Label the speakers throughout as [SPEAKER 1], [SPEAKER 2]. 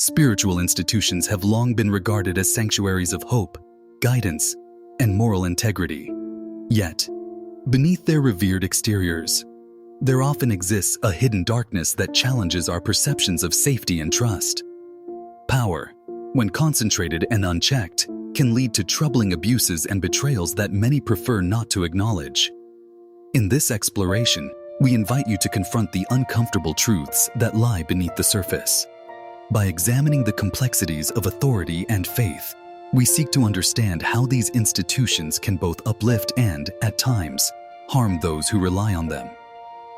[SPEAKER 1] Spiritual institutions have long been regarded as sanctuaries of hope, guidance, and moral integrity. Yet, beneath their revered exteriors, there often exists a hidden darkness that challenges our perceptions of safety and trust. Power, when concentrated and unchecked, can lead to troubling abuses and betrayals that many prefer not to acknowledge. In this exploration, we invite you to confront the uncomfortable truths that lie beneath the surface. By examining the complexities of authority and faith, we seek to understand how these institutions can both uplift and, at times, harm those who rely on them.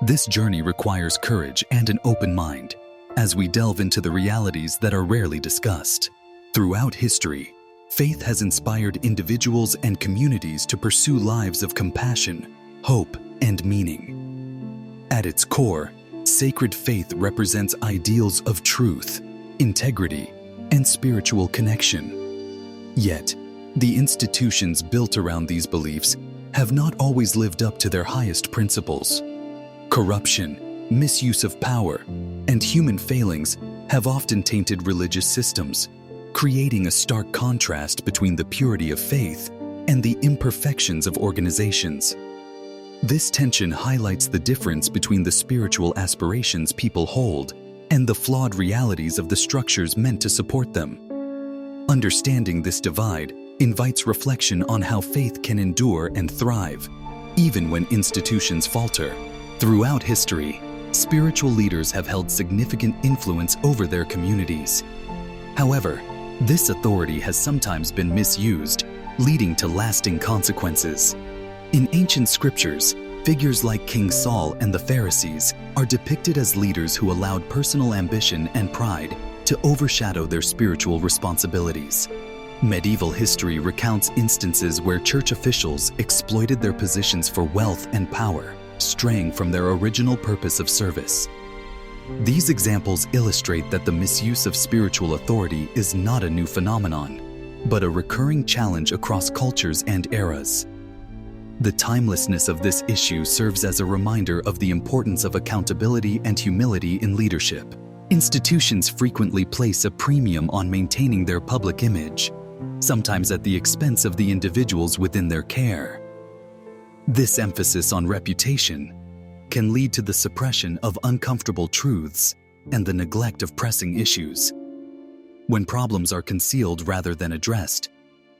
[SPEAKER 1] This journey requires courage and an open mind, as we delve into the realities that are rarely discussed. Throughout history, faith has inspired individuals and communities to pursue lives of compassion, hope, and meaning. At its core, sacred faith represents ideals of truth, integrity, and spiritual connection. Yet, the institutions built around these beliefs have not always lived up to their highest principles. Corruption, misuse of power, and human failings have often tainted religious systems, creating a stark contrast between the purity of faith and the imperfections of organizations. This tension highlights the difference between the spiritual aspirations people hold and the flawed realities of the structures meant to support them. Understanding this divide invites reflection on how faith can endure and thrive, even when institutions falter. Throughout history, spiritual leaders have held significant influence over their communities. However, this authority has sometimes been misused, leading to lasting consequences. In ancient scriptures, figures like King Saul and the Pharisees are depicted as leaders who allowed personal ambition and pride to overshadow their spiritual responsibilities. Medieval history recounts instances where church officials exploited their positions for wealth and power, straying from their original purpose of service. These examples illustrate that the misuse of spiritual authority is not a new phenomenon, but a recurring challenge across cultures and eras. The timelessness of this issue serves as a reminder of the importance of accountability and humility in leadership. Institutions frequently place a premium on maintaining their public image, sometimes at the expense of the individuals within their care. This emphasis on reputation can lead to the suppression of uncomfortable truths and the neglect of pressing issues. When problems are concealed rather than addressed,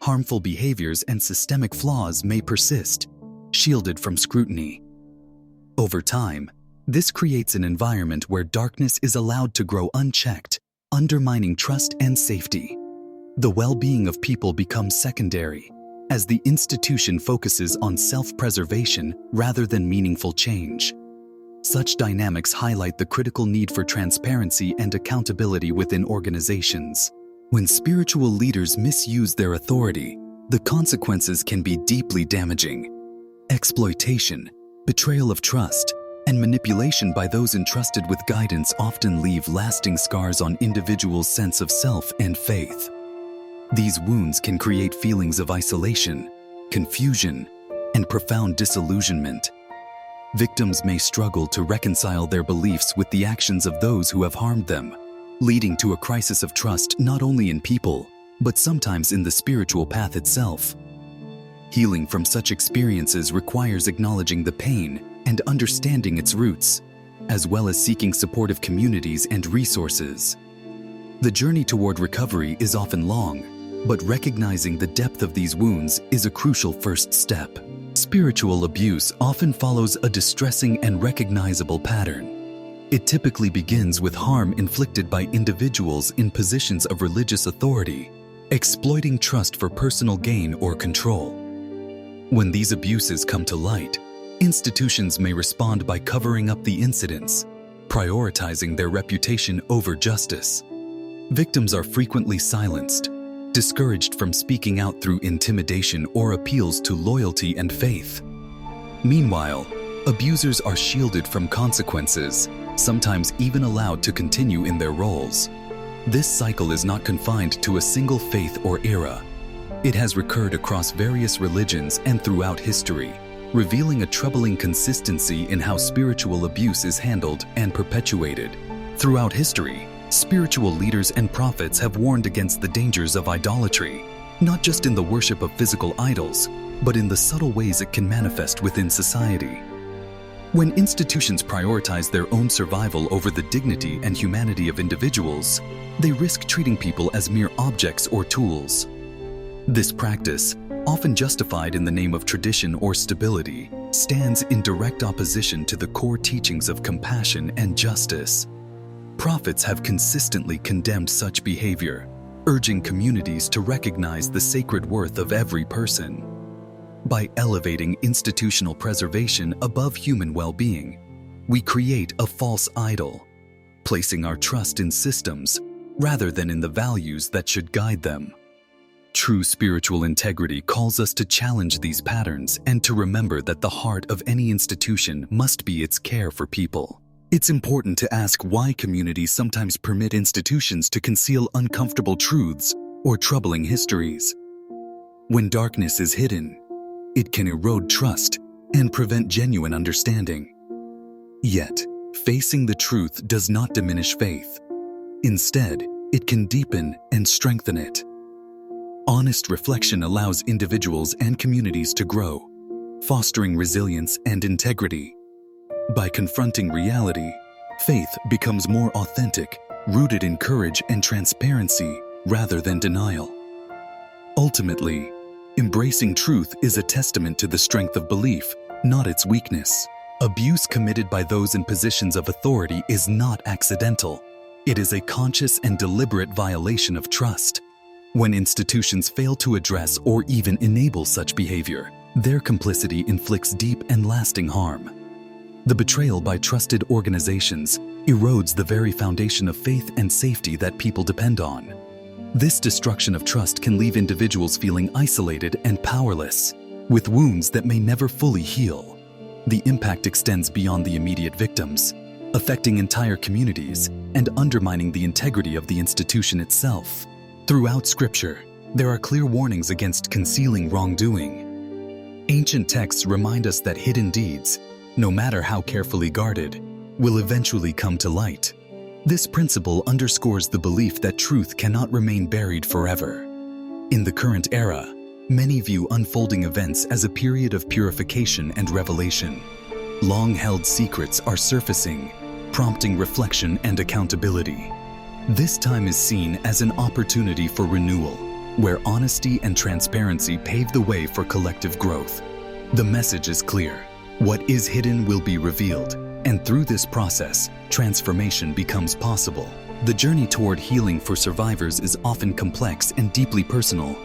[SPEAKER 1] harmful behaviors and systemic flaws may persist, shielded from scrutiny. Over time, this creates an environment where darkness is allowed to grow unchecked, undermining trust and safety. The well-being of people becomes secondary, as the institution focuses on self-preservation rather than meaningful change. Such dynamics highlight the critical need for transparency and accountability within organizations. When spiritual leaders misuse their authority, the consequences can be deeply damaging. Exploitation, betrayal of trust, and manipulation by those entrusted with guidance often leave lasting scars on individuals' sense of self and faith. These wounds can create feelings of isolation, confusion, and profound disillusionment. Victims may struggle to reconcile their beliefs with the actions of those who have harmed them, leading to a crisis of trust not only in people, but sometimes in the spiritual path itself. Healing from such experiences requires acknowledging the pain and understanding its roots, as well as seeking supportive communities and resources. The journey toward recovery is often long, but recognizing the depth of these wounds is a crucial first step. Spiritual abuse often follows a distressing and recognizable pattern. It typically begins with harm inflicted by individuals in positions of religious authority, exploiting trust for personal gain or control. When these abuses come to light, institutions may respond by covering up the incidents, prioritizing their reputation over justice. Victims are frequently silenced, discouraged from speaking out through intimidation or appeals to loyalty and faith. Meanwhile, abusers are shielded from consequences, sometimes even allowed to continue in their roles. This cycle is not confined to a single faith or era. It has recurred across various religions and throughout history, revealing a troubling consistency in how spiritual abuse is handled and perpetuated. Throughout history, Spiritual leaders and prophets have warned against the dangers of idolatry, not just in the worship of physical idols, but in the subtle ways it can manifest within society. When institutions prioritize their own survival over the dignity and humanity of individuals, they risk treating people as mere objects or tools. This practice, often justified in the name of tradition or stability, stands in direct opposition to the core teachings of compassion and justice. Prophets have consistently condemned such behavior, urging communities to recognize the sacred worth of every person. By elevating institutional preservation above human well-being, we create a false idol, placing our trust in systems rather than in the values that should guide them. True spiritual integrity calls us to challenge these patterns and to remember that the heart of any institution must be its care for people. It's important to ask why communities sometimes permit institutions to conceal uncomfortable truths or troubling histories. When darkness is hidden, it can erode trust and prevent genuine understanding. Yet, facing the truth does not diminish faith. Instead, it can deepen and strengthen it. Honest reflection allows individuals and communities to grow, fostering resilience and integrity. By confronting reality, faith becomes more authentic, rooted in courage and transparency rather than denial. Ultimately, embracing truth is a testament to the strength of belief, not its weakness. Abuse committed by those in positions of authority is not accidental. It is a conscious and deliberate violation of trust. When institutions fail to address or even enable such behavior, their complicity inflicts deep and lasting harm. The betrayal by trusted organizations erodes the very foundation of faith and safety that people depend on. This destruction of trust can leave individuals feeling isolated and powerless, with wounds that may never fully heal. The impact extends beyond the immediate victims, affecting entire communities and undermining the integrity of the institution itself. Throughout Scripture, there are clear warnings against concealing wrongdoing. Ancient texts remind us that hidden deeds, no matter how carefully guarded, will eventually come to light. This principle underscores the belief that truth cannot remain buried forever. In the current era, many view unfolding events as a period of purification and revelation. Long-held secrets are surfacing, prompting reflection and accountability. This time is seen as an opportunity for renewal, where honesty and transparency pave the way for collective growth. The message is clear. What is hidden will be revealed, and through this process, transformation becomes possible. The journey toward healing for survivors is often complex and deeply personal.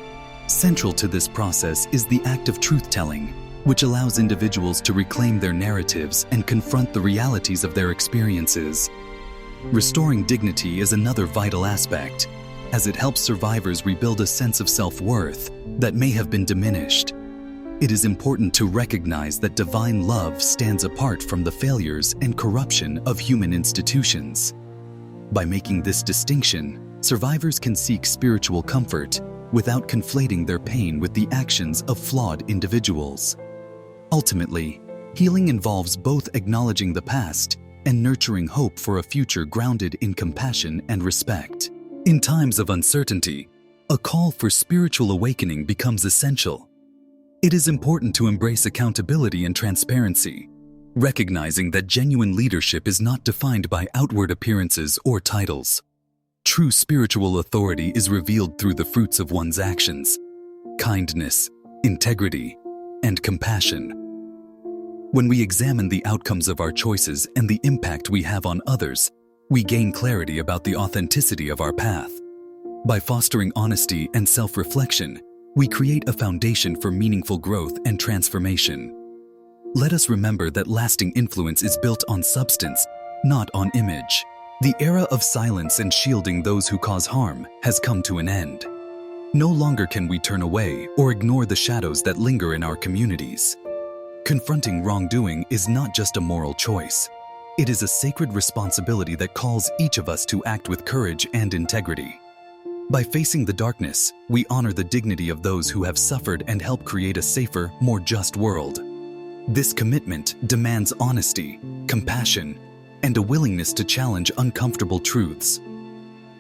[SPEAKER 1] Central to this process is the act of truth-telling, which allows individuals to reclaim their narratives and confront the realities of their experiences. Restoring dignity is another vital aspect, as it helps survivors rebuild a sense of self-worth that may have been diminished. It is important to recognize that divine love stands apart from the failures and corruption of human institutions. By making this distinction, survivors can seek spiritual comfort without conflating their pain with the actions of flawed individuals. Ultimately, healing involves both acknowledging the past and nurturing hope for a future grounded in compassion and respect. In times of uncertainty, a call for spiritual awakening becomes essential. It is important to embrace accountability and transparency, recognizing that genuine leadership is not defined by outward appearances or titles. True spiritual authority is revealed through the fruits of one's actions: kindness, integrity, and compassion. When we examine the outcomes of our choices and the impact we have on others, we gain clarity about the authenticity of our path. By fostering honesty and self-reflection, we create a foundation for meaningful growth and transformation. Let us remember that lasting influence is built on substance, not on image. The era of silence and shielding those who cause harm has come to an end. No longer can we turn away or ignore the shadows that linger in our communities. Confronting wrongdoing is not just a moral choice. It is a sacred responsibility that calls each of us to act with courage and integrity. By facing the darkness, we honor the dignity of those who have suffered and help create a safer, more just world. This commitment demands honesty, compassion, and a willingness to challenge uncomfortable truths.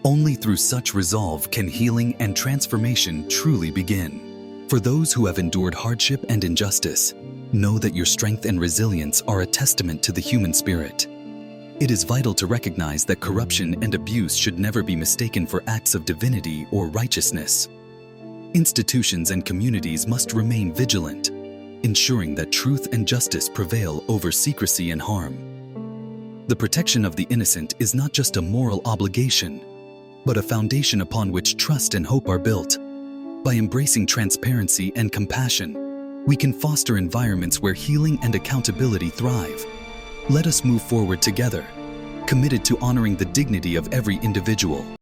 [SPEAKER 1] Only through such resolve can healing and transformation truly begin. For those who have endured hardship and injustice, know that your strength and resilience are a testament to the human spirit. It is vital to recognize that corruption and abuse should never be mistaken for acts of divinity or righteousness. Institutions and communities must remain vigilant, ensuring that truth and justice prevail over secrecy and harm. The protection of the innocent is not just a moral obligation, but a foundation upon which trust and hope are built. By embracing transparency and compassion, we can foster environments where healing and accountability thrive. Let us move forward together, committed to honoring the dignity of every individual.